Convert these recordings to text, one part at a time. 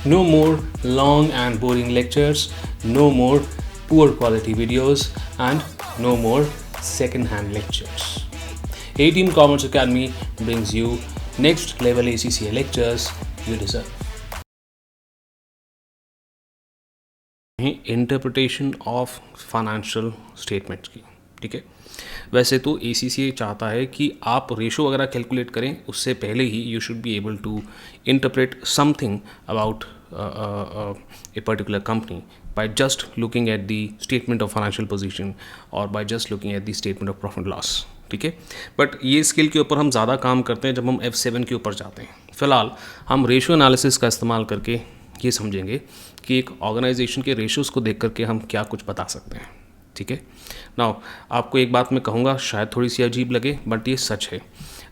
No more long and boring lectures, no more poor quality videos, and no more second-hand lectures. A-Team Commerce Academy brings you next level ACCA lectures you deserve. Interpretation of financial statements की, ठीक है। वैसे तो ACCA चाहता है कि आप ratio वगैरह कैलकुलेट करें, उससे पहले ही you should be able to interpret something about a particular company by just looking at the statement of financial position or by just looking at the statement of profit loss, ठीक है। But ये skill के ऊपर हम ज़्यादा काम करते हैं जब हम F7 के ऊपर जाते हैं। फिलहाल हम रेशो एनालिसिस का इस्तेमाल करके ये समझेंगे कि एक ऑर्गेनाइजेशन के रेशोज़ को देख करके हम क्या कुछ बता सकते हैं, ठीक है। नाउ आपको एक बात मैं कहूँगा, शायद थोड़ी सी अजीब लगे बट ये सच है।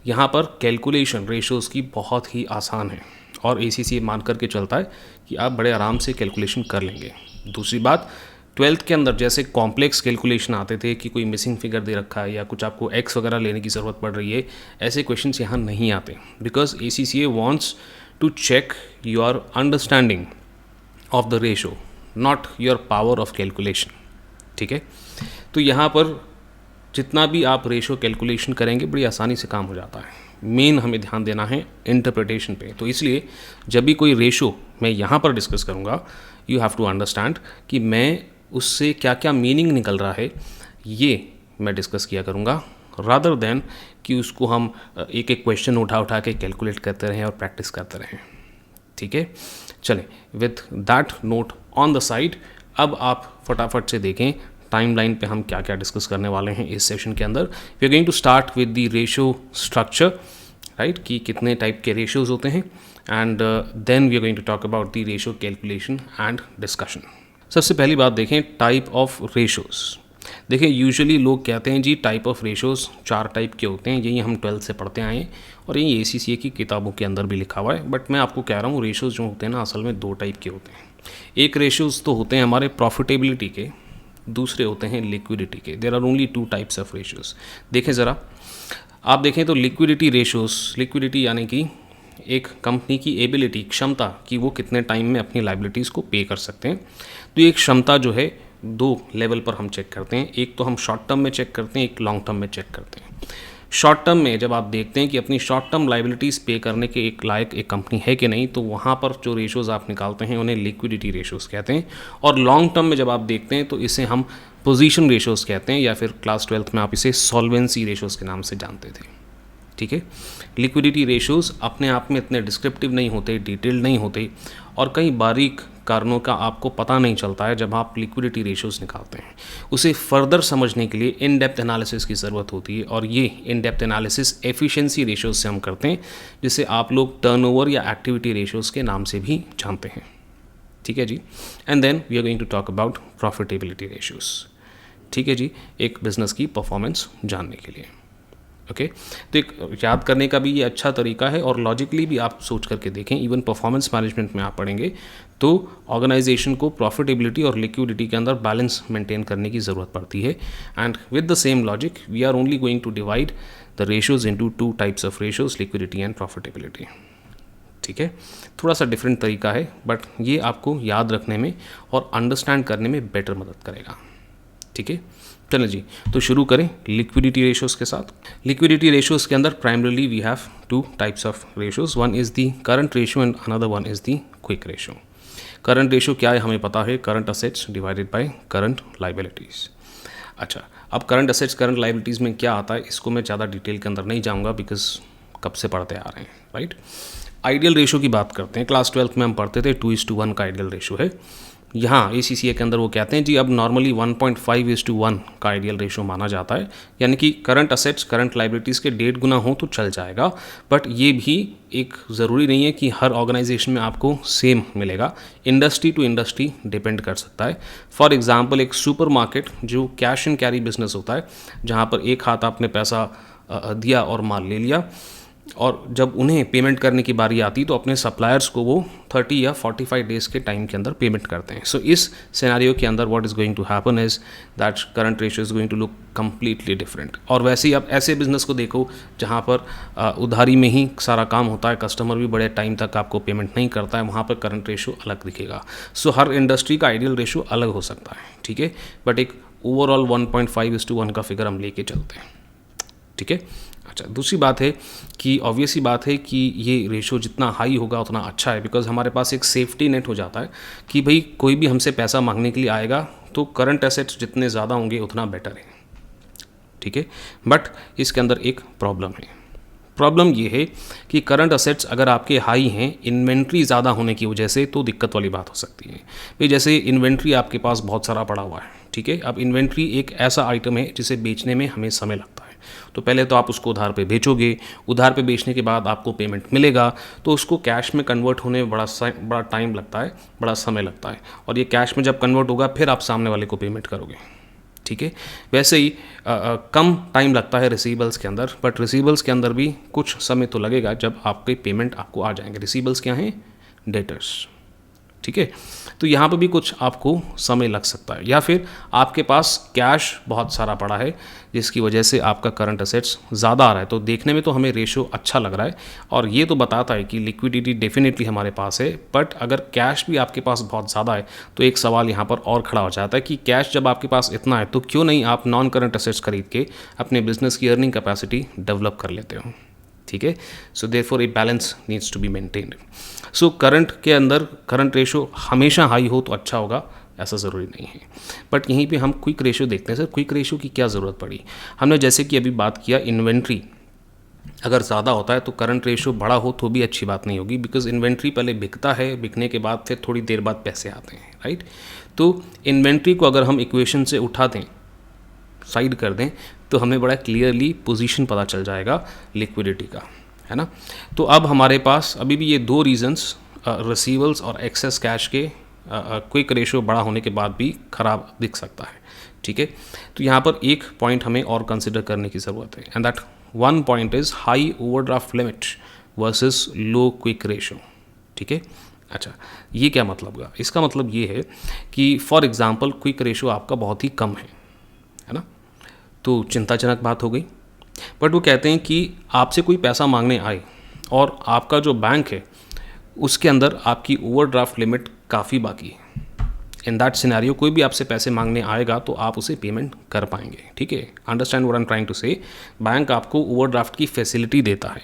यहाँ पर कैलकुलेशन रेशोज़ की बहुत ही आसान है और ACCA मान करके चलता है कि आप बड़े आराम से कैलकुलेशन कर लेंगे। दूसरी बात, 12th के अंदर जैसे कॉम्प्लेक्स कैलकुलेशन आते थे कि कोई मिसिंग फिगर दे रखा है या कुछ आपको एक्स वगैरह लेने की ज़रूरत पड़ रही है, ऐसे क्वेश्चंस यहाँ नहीं आते, because ACCA wants to check your understanding of the ratio, not your power of calculation, ठीक है। तो यहाँ पर जितना भी आप रेशो कैलकुलेशन करेंगे बड़ी आसानी से काम हो जाता है। मेन हमें ध्यान देना है इंटरप्रिटेशन पे। तो इसलिए जब भी कोई रेशो मैं यहाँ पर डिस्कस करूँगा, यू हैव टू अंडरस्टैंड कि मैं उससे क्या क्या मीनिंग निकल रहा है, ये मैं डिस्कस किया करूँगा, रादर देन कि उसको हम एक एक क्वेश्चन उठा उठा के कैलकुलेट करते रहें और प्रैक्टिस करते रहें, ठीक है। चलें, with that note on the side, अब आप फटाफट से देखें टाइमलाइन पे हम क्या क्या डिस्कस करने वाले हैं इस सेशन के अंदर। We are going to start with the ratio structure, right, कि कितने टाइप के रेशोज़ होते हैं, and then we are going to talk about the ratio calculation and discussion. सबसे पहली बात देखें टाइप ऑफ रेशोज़। देखिए यूजुअली लोग कहते हैं जी टाइप ऑफ रेशोज़ 4 टाइप के होते हैं, यही हम 12th से पढ़ते आए हैं और यही ACCA की किताबों के अंदर भी लिखा हुआ है। बट मैं आपको कह रहा हूँ रेशोज़ जो होते हैं ना, असल में 2 टाइप के होते हैं। एक रेशोज़ तो होते हैं हमारे प्रॉफिटेबिलिटी के, दूसरे होते हैं लिक्विडिटी के। There are only 2 types of ratios. देखें ज़रा, आप देखें तो लिक्विडिटी रेशोज़, लिक्विडिटी यानी कि एक कंपनी की एबिलिटी, क्षमता कि वो कितने टाइम में अपनी लाइबिलिटीज़ को पे कर सकते हैं। तो एक क्षमता जो है 2 लेवल पर हम चेक करते हैं। एक तो हम शॉर्ट टर्म में चेक करते हैं, एक लॉन्ग टर्म में चेक करते हैं। शॉर्ट टर्म में जब आप देखते हैं कि अपनी शॉर्ट टर्म लाइबिलिटीज़ पे करने के एक लायक एक कंपनी है कि नहीं, तो वहाँ पर जो रेशोज़ आप निकालते हैं उन्हें लिक्विडिटी रेशोज़ कहते हैं। और लॉन्ग टर्म में जब आप देखते हैं तो इसे हम पोजीशन रेशोज़ कहते हैं, या फिर क्लास 12th में आप इसे सॉल्वेंसी रेशोज़ के नाम से जानते थे, ठीक है। लिक्विडिटी रेशोज़ अपने आप में इतने डिस्क्रिप्टिव नहीं होते, डिटेल्ड नहीं होते, और कई बारीक कारणों का आपको पता नहीं चलता है जब आप लिक्विडिटी रेशोज़ निकालते हैं। उसे फर्दर समझने के लिए इन डेप्थ एनालिसिस की ज़रूरत होती है, और ये in depth analysis efficiency ratios से हम करते हैं, जिसे आप लोग टर्नओवर या एक्टिविटी रेशोज़ के नाम से भी जानते हैं, ठीक है जी। And then we are going to talk about profitability ratios, ठीक है जी, एक बिज़नेस की परफॉर्मेंस जानने के लिए। ओके तो एक याद करने का भी ये अच्छा तरीका है, और लॉजिकली भी आप सोच करके देखें, इवन परफॉर्मेंस मैनेजमेंट में आप पढ़ेंगे तो ऑर्गेनाइजेशन को प्रॉफिटेबिलिटी और लिक्विडिटी के अंदर बैलेंस मेंटेन करने की ज़रूरत पड़ती है। And with the same logic we are only going to divide the ratios into 2 types of ratios, liquidity and profitability, ठीक है। थोड़ा सा डिफरेंट तरीका है, बट ये आपको याद रखने में और अंडरस्टैंड करने में बेटर मदद करेगा, ठीक है। चलें जी, तो शुरू करें लिक्विडिटी रेशोज़ के साथ। लिक्विडिटी रेशोज़ के अंदर primarily we have 2 types of ratios, one is the current ratio and another one is the quick ratio. Current ratio क्या है हमें पता है, current assets divided by current liabilities. अच्छा, अब करंट असेट्स करंट लाइबिलिटीज़ में क्या आता है, इसको मैं ज़्यादा डिटेल के अंदर नहीं जाऊँगा, बिकॉज कब से पढ़ते आ रहे हैं, राइट। आइडियल रेशो की बात करते हैं, क्लास 12th में हम पढ़ते थे 2:1 का आइडियल रेशो है। यहाँ ACCA के अंदर वो कहते हैं जी अब नॉर्मली 1.5:1 का आइडियल रेशो माना जाता है, यानी कि करंट असेट्स करंट लाइबिलिटीज़ के 1.5 गुना हो तो चल जाएगा। बट ये भी एक ज़रूरी नहीं है कि हर ऑर्गेनाइजेशन में आपको सेम मिलेगा, इंडस्ट्री टू इंडस्ट्री डिपेंड कर सकता है। फॉर एग्जांपल एक सुपरमार्केट जो कैश एंड कैरी बिजनेस होता है, जहाँ पर एक हाथ आपने पैसा दिया और माल ले लिया, और जब उन्हें पेमेंट करने की बारी आती तो अपने सप्लायर्स को वो 30 या 45 डेज़ के टाइम के अंदर पेमेंट करते हैं. सो इस सिनेरियो के अंदर what is going to happen is that current ratio is going to look completely different. और वैसे ही आप ऐसे बिजनेस को देखो जहाँ पर उधारी में ही सारा काम होता है, कस्टमर भी बड़े टाइम तक आपको पेमेंट नहीं करता है, वहाँ पर करंट रेशियो अलग दिखेगा. सो हर इंडस्ट्री का आइडियल रेशियो अलग हो सकता है, ठीक है, बट एक ओवरऑल 1.5:1 का फिगर हम लेके चलते हैं, ठीक है. अच्छा, दूसरी बात है कि ऑब्वियस ही बात है कि ये रेशो जितना हाई होगा उतना अच्छा है, बिकॉज हमारे पास एक सेफ्टी नेट हो जाता है कि भाई कोई भी हमसे पैसा मांगने के लिए आएगा तो करंट एसेट्स जितने ज़्यादा होंगे उतना बेटर है, ठीक है. बट इसके अंदर एक प्रॉब्लम है. प्रॉब्लम ये है कि करंट असेट्स अगर आपके हाई हैं, इन्वेंट्री ज़्यादा होने की वजह से, तो दिक्कत वाली बात हो सकती है. भाई जैसे इन्वेंट्री आपके पास बहुत सारा पड़ा हुआ है, ठीक है. अब इन्वेंट्री एक ऐसा आइटम है जिसे बेचने में हमें समय लगता है. तो पहले तो आप उसको उधार पे बेचोगे, उधार पे बेचने के बाद आपको पेमेंट मिलेगा, तो उसको कैश में कन्वर्ट होने में बड़ा टाइम लगता है, बड़ा समय लगता है. और ये कैश में जब कन्वर्ट होगा फिर आप सामने वाले को पेमेंट करोगे, ठीक है. वैसे ही कम टाइम लगता है रिसीवेबल्स के अंदर, बट रिसीवेबल्स के अंदर भी कुछ समय तो लगेगा जब आपके पेमेंट आपको आ जाएंगे. रिसीवेबल्स क्या हैं? डेटर्स, ठीक है. तो यहाँ पर भी कुछ आपको समय लग सकता है, या फिर आपके पास कैश बहुत सारा पड़ा है जिसकी वजह से आपका करंट असेट्स ज़्यादा आ रहा है. तो देखने में तो हमें रेशो अच्छा लग रहा है और ये तो बताता है कि लिक्विडिटी डेफिनेटली हमारे पास है, बट अगर कैश भी आपके पास बहुत ज़्यादा है तो एक सवाल यहाँ पर और खड़ा हो जाता है कि कैश जब आपके पास इतना है तो क्यों नहीं आप नॉन करंट असेट्स खरीद के अपने बिजनेस की अर्निंग कैपेसिटी डेवलप कर लेते हो, ठीक है. So therefore a balance needs to be maintained. So current के अंदर करंट रेशो हमेशा हाई हो तो अच्छा होगा, ऐसा ज़रूरी नहीं है. बट यहीं पे हम क्विक रेशो देखते हैं. सर क्विक रेशो की क्या ज़रूरत पड़ी? हमने जैसे कि अभी बात किया, इन्वेंट्री अगर ज़्यादा होता है तो करंट रेशो बड़ा हो तो भी अच्छी बात नहीं होगी, बिकॉज इन्वेंट्री पहले बिकता है, बिकने के बाद फिर थोड़ी देर बाद पैसे आते हैं, राइट. तो इन्वेंट्री को अगर हम इक्वेशन से उठा दें, साइड कर दें, तो हमें बड़ा क्लियरली पोजीशन पता चल जाएगा लिक्विडिटी का, है ना. तो अब हमारे पास अभी भी ये दो रीजंस, रिसीवल्स और एक्सेस कैश के क्विक रेशो बड़ा होने के बाद भी ख़राब दिख सकता है, ठीक है. तो यहाँ पर एक पॉइंट हमें और कंसिडर करने की ज़रूरत है, and that one point is high overdraft limit versus low quick ratio, ठीक है. अच्छा, ये क्या मतलब हुआ? इसका मतलब ये है कि फॉर एग्ज़ाम्पल क्विक रेशो आपका बहुत ही कम है ना, तो चिंताजनक बात हो गई. बट वो कहते हैं कि आपसे कोई पैसा मांगने आए और आपका जो बैंक है उसके अंदर आपकी ओवरड्राफ्ट लिमिट काफ़ी बाकी है. इन दैट सिनेरियो कोई भी आपसे पैसे मांगने आएगा तो आप उसे पेमेंट कर पाएंगे, ठीक है. Understand what I am trying to say. Bank आपको ओवरड्राफ्ट की फैसिलिटी देता है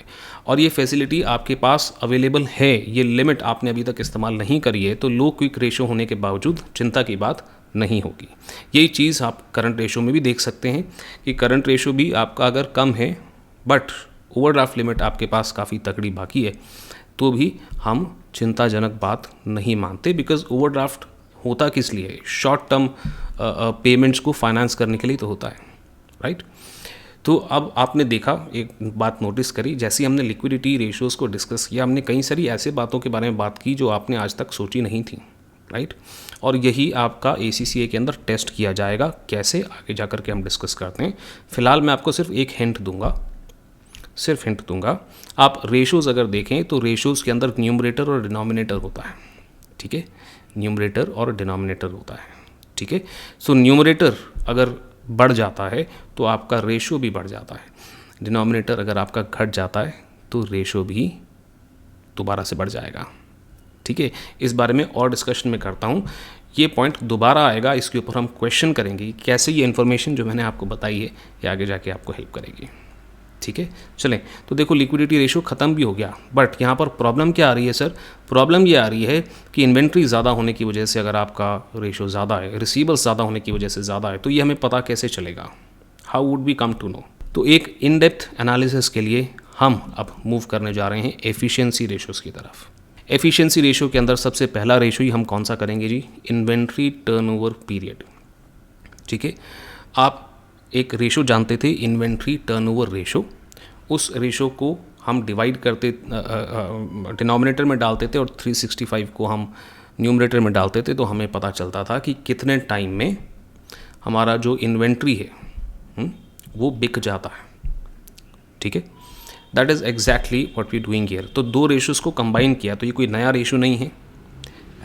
और ये फैसिलिटी आपके पास अवेलेबल है, ये लिमिट आपने अभी तक इस्तेमाल नहीं करी है, तो लो क्विक रेशो होने के बावजूद चिंता की बात नहीं होगी. यही चीज़ आप करंट रेशो में भी देख सकते हैं कि करंट रेशो भी आपका अगर कम है बट ओवरड्राफ्ट लिमिट आपके पास काफ़ी तगड़ी बाकी है, तो भी हम चिंताजनक बात नहीं मानते, बिकॉज ओवरड्राफ्ट होता किस लिए? शॉर्ट टर्म पेमेंट्स को फाइनेंस करने के लिए तो होता है, राइट. तो अब आपने देखा, एक बात नोटिस करी, जैसे ही हमने लिक्विडिटी रेशियोज़ को डिस्कस किया, हमने कई सारी ऐसे बातों के बारे में बात की जो आपने आज तक सोची नहीं थी, राइट. और यही आपका ACCA के अंदर टेस्ट किया जाएगा. कैसे? आगे जा कर के हम डिस्कस करते हैं. फिलहाल मैं आपको सिर्फ एक हिंट दूंगा. आप रेशोज़ अगर देखें तो रेशोज़ के अंदर न्यूमरेटर और डिनोमिनेटर होता है, ठीक है. न्यूमरेटर और डिनोमिनेटर होता है, ठीक है. सो न्यूमरेटर अगर बढ़ जाता है तो आपका रेशो भी बढ़ जाता है. डिनोमिनेटर अगर आपका घट जाता है तो रेशो भी दोबारा से बढ़ जाएगा, ठीक है. इस बारे में और डिस्कशन में करता हूँ. ये पॉइंट दोबारा आएगा, इसके ऊपर हम क्वेश्चन करेंगे कैसे ये इन्फॉर्मेशन जो मैंने आपको बताई है ये आगे जाके आपको हेल्प करेगी, ठीक है. चलें, तो देखो लिक्विडिटी रेशो ख़त्म भी हो गया, बट यहाँ पर प्रॉब्लम क्या आ रही है सर? प्रॉब्लम ये आ रही है कि इन्वेंट्री ज़्यादा होने की वजह से अगर आपका रेशो ज़्यादा है, रिसीवेबल्स ज़्यादा होने की वजह से ज़्यादा है, तो ये हमें पता कैसे चलेगा? How would we come to know? तो एक इन डेप्थ एनालिसिस के लिए हम अब मूव करने जा रहे हैं एफिशिएंसी रेशोज़ की तरफ. एफिशिएंसी रेशो के अंदर सबसे पहला रेशो ही हम कौन सा करेंगे जी? इन्वेंट्री टर्नओवर पीरियड, ठीक है. आप एक रेशो जानते थे, इन्वेंट्री टर्नओवर रेशो. उस रेशो को हम डिवाइड करते, डिनोमिनेटर में डालते थे और 365 को हम न्यूमरेटर में डालते थे, तो हमें पता चलता था कि कितने टाइम में हमारा जो इन्वेंट्री है वो बिक जाता है, ठीक है. That is exactly what we doing here. तो दो रेशोज़ को कंबाइन किया, तो ये कोई नया रेशो नहीं है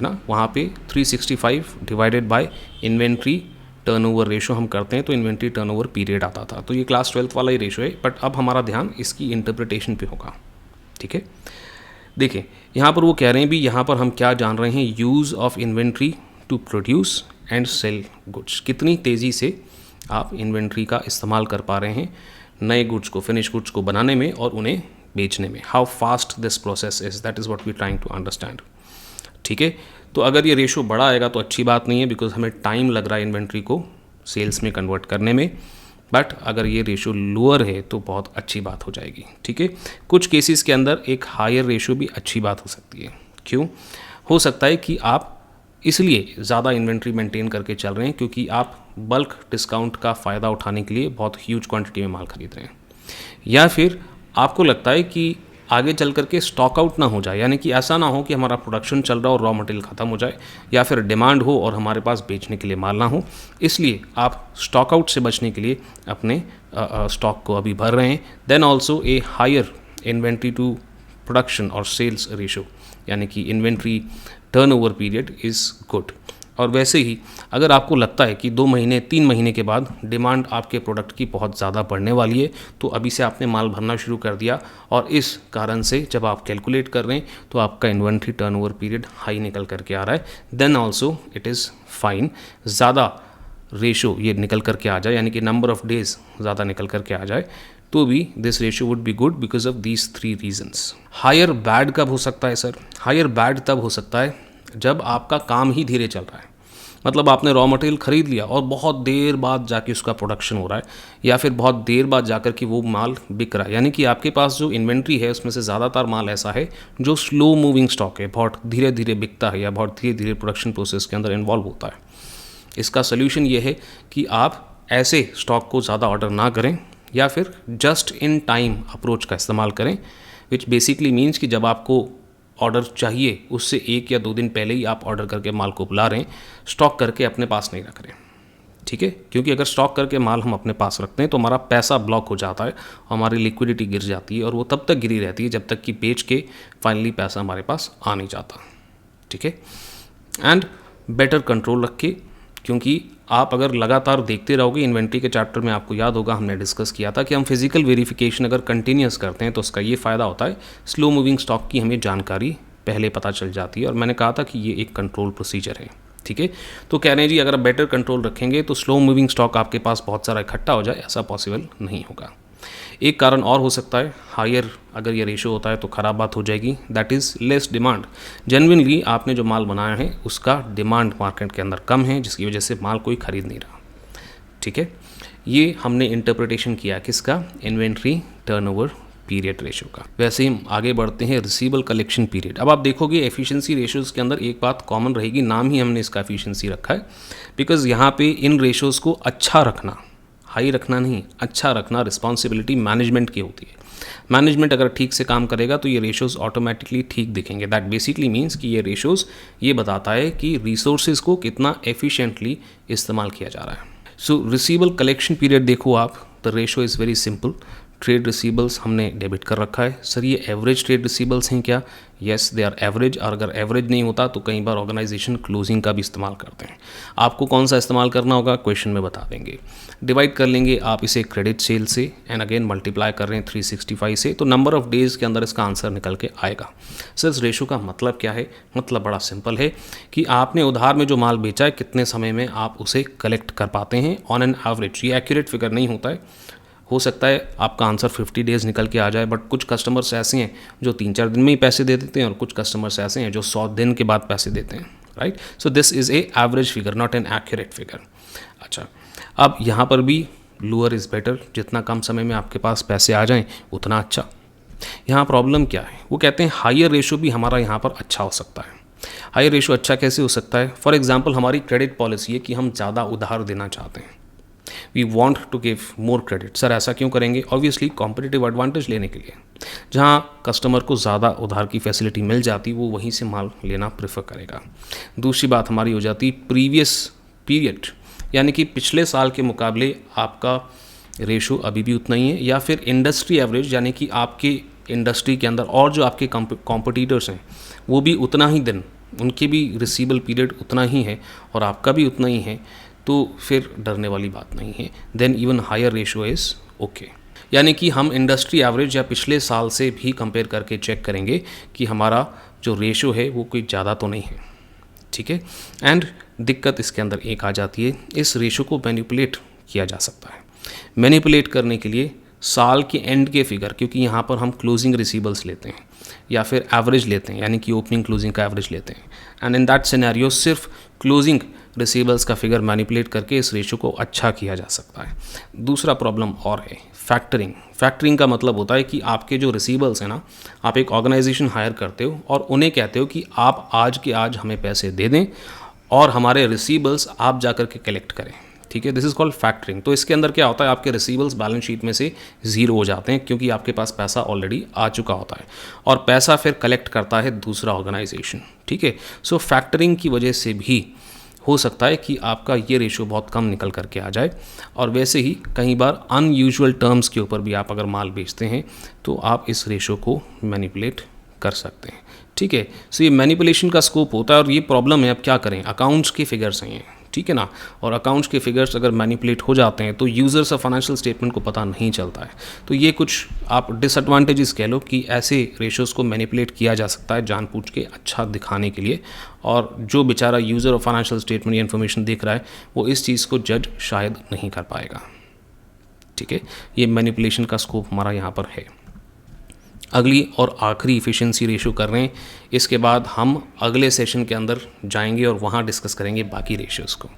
ना। वहाँ पे 365 divided by inventory turnover ratio हम करते हैं तो इन्वेंट्री टर्नओवर पीरियड आता था। तो ये क्लास 12th वाला ही रेशो है, बट अब हमारा ध्यान इसकी इंटरप्रिटेशन पे होगा। ठीक है, देखिए यहाँ पर वो कह रहे हैं भी, यहाँ पर हम क्या जान रहे हैं, use of inventory to produce and sell goods. कितनी तेज़ी से आप इन्वेंट्री का इस्तेमाल कर पा रहे हैं नए गुड्स को, फिनिश गुड्स को बनाने में और उन्हें बेचने में। How fast this process is, that is what we trying to understand. ठीक है, तो अगर ये रेशो बड़ा आएगा तो अच्छी बात नहीं है, बिकॉज हमें टाइम लग रहा है इन्वेंट्री को सेल्स में कन्वर्ट करने में। बट अगर ये रेशो लोअर है तो बहुत अच्छी बात हो जाएगी। ठीक है, कुछ केसेस के अंदर एक हायर रेशो भी अच्छी बात हो सकती है। क्यों हो सकता है कि आप इसलिए ज़्यादा इन्वेंट्री मेंटेन करके चल रहे हैं क्योंकि आप बल्क डिस्काउंट का फ़ायदा उठाने के लिए बहुत ह्यूज क्वांटिटी में माल खरीद रहे हैं, या फिर आपको लगता है कि आगे चल करके स्टॉक आउट ना हो जाए, यानी कि ऐसा ना हो कि हमारा प्रोडक्शन चल रहा हो और रॉ मटेरियल ख़त्म हो जाए, या फिर डिमांड हो और हमारे पास बेचने के लिए माल ना हो, इसलिए आप स्टॉक आउट से बचने के लिए अपने स्टॉक को अभी भर रहे हैं। Then also a higher inventory to production और सेल्स रेशो, यानी कि inventory turnover period is good. और वैसे ही अगर आपको लगता है कि 2 महीने 3 महीने के बाद डिमांड आपके प्रोडक्ट की बहुत ज़्यादा बढ़ने वाली है, तो अभी से आपने माल भरना शुरू कर दिया, और इस कारण से जब आप कैलकुलेट कर रहे हैं तो आपका इन्वेंट्री टर्नओवर पीरियड हाई निकल करके आ रहा है, then also it is fine. ज़्यादा रेशो ये निकल करके आ जाए, यानी कि नंबर ऑफ डेज ज़्यादा निकल करके आ जाए, तो भी this ratio would be good because of these 3 reasons. Higher bad कब हो सकता है सर? हायर बैड तब हो सकता है जब आपका काम ही धीरे चल रहा है, मतलब आपने रॉ मटेरियल ख़रीद लिया और बहुत देर बाद जाके उसका प्रोडक्शन हो रहा है, या फिर बहुत देर बाद जाकर कि वो माल बिक रहा है, यानी कि आपके पास जो इन्वेंट्री है उसमें से ज़्यादातर माल ऐसा है जो स्लो मूविंग स्टॉक है, बहुत धीरे धीरे बिकता है या बहुत धीरे धीरे प्रोडक्शन प्रोसेस के अंदर इन्वॉल्व होता है। इसका सोल्यूशन ये है कि आप ऐसे स्टॉक को ज़्यादा ऑर्डर ना करें, या फिर जस्ट इन टाइम अप्रोच का इस्तेमाल करें, विच बेसिकली मीन्स कि जब आपको ऑर्डर चाहिए उससे 1 या 2 दिन पहले ही आप ऑर्डर करके माल को बुला रहे हैं, स्टॉक करके अपने पास नहीं रख रहे हैं। ठीक है, क्योंकि अगर स्टॉक करके माल हम अपने पास रखते हैं तो हमारा पैसा ब्लॉक हो जाता है, हमारी लिक्विडिटी गिर जाती है, और वो तब तक गिरी रहती है जब तक कि बेच के फाइनली पैसा हमारे पास आ नहीं जाता। ठीक है, एंड बेटर कंट्रोल रखिए, क्योंकि आप अगर लगातार देखते रहोगे, इन्वेंट्री के चैप्टर में आपको याद होगा हमने डिस्कस किया था कि हम फिजिकल वेरिफिकेशन अगर कंटिन्यूस करते हैं तो उसका ये फ़ायदा होता है, स्लो मूविंग स्टॉक की हमें जानकारी पहले पता चल जाती है, और मैंने कहा था कि ये एक कंट्रोल प्रोसीजर है। ठीक है, तो कह रहे हैं जी अगर आप बेटर कंट्रोल रखेंगे तो स्लो मूविंग स्टॉक आपके पास बहुत सारा इकट्ठा हो जाए, ऐसा पॉसिबल नहीं होगा। एक कारण और हो सकता है, हायर अगर ये रेशो होता है तो ख़राब बात हो जाएगी, that is less demand. Genuinely आपने जो माल बनाया है उसका डिमांड मार्केट के अंदर कम है, जिसकी वजह से माल कोई ख़रीद नहीं रहा। ठीक है, ये हमने इंटरप्रिटेशन किया किसका? इन्वेंट्री टर्नओवर पीरियड रेशो का। वैसे ही हम आगे बढ़ते हैं रिसीवेबल कलेक्शन पीरियड। अब आप देखोगे एफिशिएंसी रेशोज़ के अंदर एक बात कॉमन रहेगी, नाम ही हमने इसका एफिशिएंसी रखा है, बिकॉज यहाँ पे इन रेशोज़ को अच्छा रखना, हाई रखना नहीं, अच्छा रखना रिस्पॉन्सिबिलिटी मैनेजमेंट की होती है। मैनेजमेंट अगर ठीक से काम करेगा तो ये रेशोज़ ऑटोमेटिकली ठीक दिखेंगे। दैट बेसिकली मीन्स कि ये रेशोज़ ये बताता है कि रिसोर्सेज को कितना एफिशिएंटली इस्तेमाल किया जा रहा है। सो रिसीवेबल कलेक्शन पीरियड देखो आप, the ratio is very simple. Trade receivables हमने डेबिट कर रखा है। सर ये एवरेज ट्रेड रिसीवेबल्स हैं क्या? येस, दे आर एवरेज, और अगर एवरेज नहीं होता तो कई बार ऑर्गेनाइजेशन क्लोजिंग का भी इस्तेमाल करते हैं। आपको कौन सा इस्तेमाल करना होगा क्वेश्चन में बता देंगे। डिवाइड कर लेंगे आप इसे क्रेडिट सेल से, एंड अगेन मल्टीप्लाई कर रहे हैं 365 से, तो नंबर ऑफ डेज़ के अंदर इसका आंसर निकल के आएगा। सर इस रेशो का मतलब क्या है? मतलब बड़ा सिंपल है कि आपने उधार में जो माल बेचा है कितने समय में आप उसे कलेक्ट कर पाते हैं ऑन एन एवरेज। ये एक्यूरेट फिगर नहीं होता है, हो सकता है आपका आंसर 50 डेज़ निकल के आ जाए, बट कुछ कस्टमर्स ऐसे हैं जो 3-4 दिन में ही पैसे दे देते हैं, और कुछ कस्टमर्स ऐसे हैं जो 100 दिन के बाद पैसे देते हैं, right? So this is a average figure, not an accurate figure. अच्छा, अब यहाँ पर भी लोअर इज़ बेटर, जितना कम समय में आपके पास पैसे आ जाएं उतना अच्छा। यहाँ प्रॉब्लम क्या है? वो कहते हैं हायर रेशो भी हमारा यहाँ पर अच्छा हो सकता है। हायर रेशो अच्छा कैसे हो सकता है? फॉर एग्जाम्पल हमारी क्रेडिट पॉलिसी है कि हम ज़्यादा उधार देना चाहते हैं, we want to give more credit. Sir ऐसा क्यों करेंगे? ऑब्वियसली कॉम्पिटिटिव एडवांटेज लेने के लिए। जहाँ कस्टमर को ज़्यादा उधार की फैसिलिटी मिल जाती वो वहीं से माल लेना प्रेफर करेगा। दूसरी बात हमारी हो जाती प्रीवियस पीरियड, यानी कि पिछले साल के मुकाबले आपका रेशो अभी भी उतना ही है, या फिर इंडस्ट्री एवरेज यानी कि आपके इंडस्ट्री के अंदर और जो आपके कॉम्पिटिटर्स हैं वो भी उतना ही दिन, उनके भी रिसीवेबल पीरियड उतना ही है और आपका भी उतना ही है, तो फिर डरने वाली बात नहीं है। Then even higher ratio is okay. यानी कि हम इंडस्ट्री एवरेज या पिछले साल से भी कंपेयर करके चेक करेंगे कि हमारा जो रेशो है वो कोई ज़्यादा तो नहीं है, ठीक है। एंड दिक्कत इसके अंदर एक आ जाती है, इस रेशो को मैनिपुलेट किया जा सकता है। मैनिपुलेट करने के लिए साल के एंड के फिगर, क्योंकि यहाँ पर हम क्लोजिंग रिसीवेबल्स लेते हैं या फिर एवरेज लेते हैं, यानी कि ओपनिंग क्लोजिंग का एवरेज लेते हैं, एंड इन दैट सिनेरियो सिर्फ क्लोजिंग रिसीवेबल्स का फिगर मैनिपुलेट करके इस रेशो को अच्छा किया जा सकता है। दूसरा प्रॉब्लम और है फैक्टरिंग। फैक्टरिंग का मतलब होता है कि आपके जो रिसीवेबल्स हैं ना, आप एक ऑर्गेनाइजेशन हायर करते हो और उन्हें कहते हो कि आप आज के आज हमें पैसे दे दें और हमारे रिसीवेबल्स आप जा कर के कलेक्ट करें, ठीक है। This is called factoring. तो इसके अंदर क्या होता है, आपके रिसीवेबल्स बैलेंस शीट में से ज़ीरो हो जाते हैं क्योंकि आपके पास पैसा ऑलरेडी आ चुका होता है और पैसा फिर कलेक्ट करता है दूसरा ऑर्गेनाइजेशन, ठीक है। सो फैक्टरिंग की वजह से भी हो सकता है कि आपका ये रेशो बहुत कम निकल करके आ जाए। और वैसे ही कई बार अनयूजुअल टर्म्स के ऊपर भी आप अगर माल बेचते हैं तो आप इस रेशो को मैनिपुलेट कर सकते हैं, ठीक है। सो ये मैनिपुलेशन का स्कोप होता है और ये प्रॉब्लम है। अब क्या करें, अकाउंट्स के फिगर्स हैं ये, ठीक है ना, और अकाउंट्स के फिगर्स अगर मैनिपुलेट हो जाते हैं तो यूज़र्स ऑफ फाइनेंशियल स्टेटमेंट को पता नहीं चलता है। तो ये कुछ आप डिसएडवांटेजेस कह लो कि ऐसे रेशोज़ को मैनिपुलेट किया जा सकता है जानबूझ के अच्छा दिखाने के लिए, और जो बेचारा यूज़र ऑफ फाइनेंशियल स्टेटमेंट या इन्फॉर्मेशन देख रहा है वो इस चीज़ को जज शायद नहीं कर पाएगा, ठीक है। ये मैनिपुलेशन का स्कोप हमारा यहाँ पर है। अगली और आखिरी इफ़िशिएंसी रेशो कर रहे हैं, इसके बाद हम अगले सेशन के अंदर जाएंगे और वहाँ डिस्कस करेंगे बाकी रेशियोज़ को।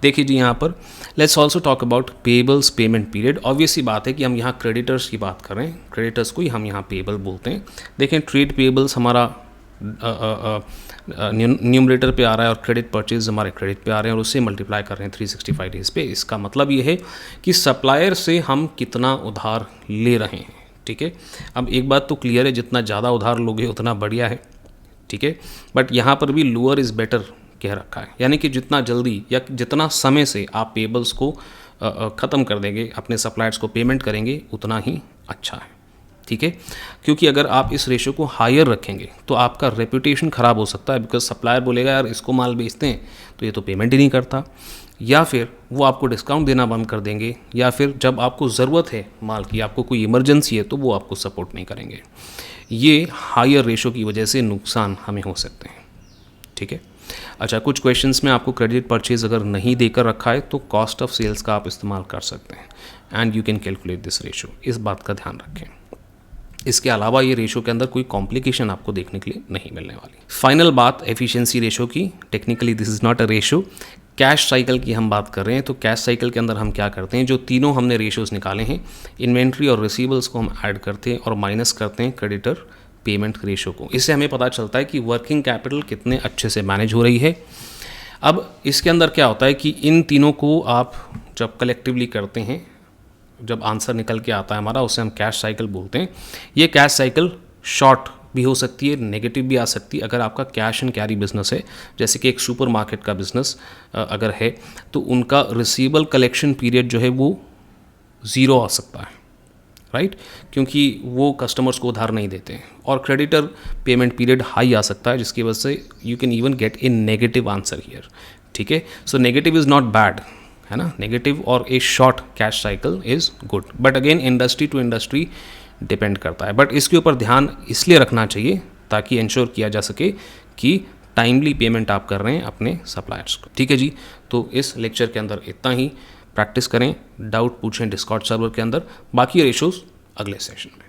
देखिए जी, यहाँ पर let's also talk about payables payment period. Obvious ही बात है कि हम यहाँ क्रेडिटर्स की बात कर रहे हैं, क्रेडिटर्स को ही हम यहाँ पेबल बोलते हैं। देखें, ट्रेड पेबल्स हमारा न्यूमरेटर पे आ रहा है और क्रेडिट परचेज हमारे क्रेडिट पे आ रहे हैं और उससे मल्टीप्लाई कर रहे हैं 365 डेज़ पे। इसका मतलब ये है कि सप्लायर से हम कितना उधार ले रहे हैं, ठीक है। अब एक बात तो क्लियर है, जितना ज़्यादा उधार लोगे उतना बढ़िया है, ठीक है। बट यहाँ पर भी लोअर इज़ बेटर कह रखा है, यानी कि जितना जल्दी या जितना समय से आप पेबल्स को ख़त्म कर देंगे, अपने सप्लायर्स को पेमेंट करेंगे, उतना ही अच्छा है, ठीक है। क्योंकि अगर आप इस रेशो को हायर रखेंगे तो आपका रेपुटेशन ख़राब हो सकता है, बिकॉज सप्लायर बोलेगा यार इसको माल बेचते हैं तो ये तो पेमेंट ही नहीं करता, या फिर वो आपको डिस्काउंट देना बंद कर देंगे, या फिर जब आपको ज़रूरत है माल की, आपको कोई इमरजेंसी है, तो वो आपको सपोर्ट नहीं करेंगे। ये हायर रेशो की वजह से नुकसान हमें हो सकते हैं, ठीक है। अच्छा, कुछ क्वेश्चंस में आपको क्रेडिट परचेज अगर नहीं देकर रखा है तो कॉस्ट ऑफ सेल्स का आप इस्तेमाल कर सकते हैं and you can calculate this ratio. इस बात का ध्यान रखें। इसके अलावा ये रेशो के अंदर कोई कॉम्प्लिकेशन आपको देखने के लिए नहीं मिलने वाली। फाइनल बात एफिशिएंसी रेशो की, technically this is not a ratio. Cash cycle की हम बात कर रहे हैं, तो कैश साइकिल के अंदर हम क्या करते हैं, जो तीनों हमने रेशोज़ निकाले हैं, इन्वेंट्री और रिसीवेबल्स को हम ऐड करते हैं और माइनस करते हैं क्रेडिटर पेमेंट रेशो को। इससे हमें पता चलता है कि वर्किंग कैपिटल कितने अच्छे से मैनेज हो रही है। अब इसके अंदर क्या होता है कि इन तीनों को आप जब कलेक्टिवली करते हैं, जब आंसर निकल के आता है हमारा, उसे हम कैश साइकिल बोलते हैं। ये कैश साइकिल शॉर्ट भी हो सकती है, नेगेटिव भी आ सकती है। अगर आपका कैश एंड कैरी बिजनेस है, जैसे कि एक सुपरमार्केट का बिजनेस अगर है, तो उनका रिसीवेबल कलेक्शन पीरियड जो है वो ज़ीरो आ सकता है, राइट, क्योंकि वो कस्टमर्स को उधार नहीं देते हैं। और क्रेडिटर पेमेंट पीरियड हाई आ सकता है, जिसकी वजह से you can even get a negative answer here, ठीक है। So negative is not bad, है ना, नेगेटिव और a short cash cycle is good, but again industry to industry depend करता है। बट इसके ऊपर ध्यान इसलिए रखना चाहिए ताकि इंश्योर किया जा सके कि टाइमली पेमेंट आप कर रहे हैं अपने सप्लायर्स को, ठीक है जी। तो इस लेक्चर के अंदर इतना ही। प्रैक्टिस करें, डाउट पूछें डिस्कॉर्ड सर्वर के अंदर, बाकी रेशोज़ अगले सेशन में।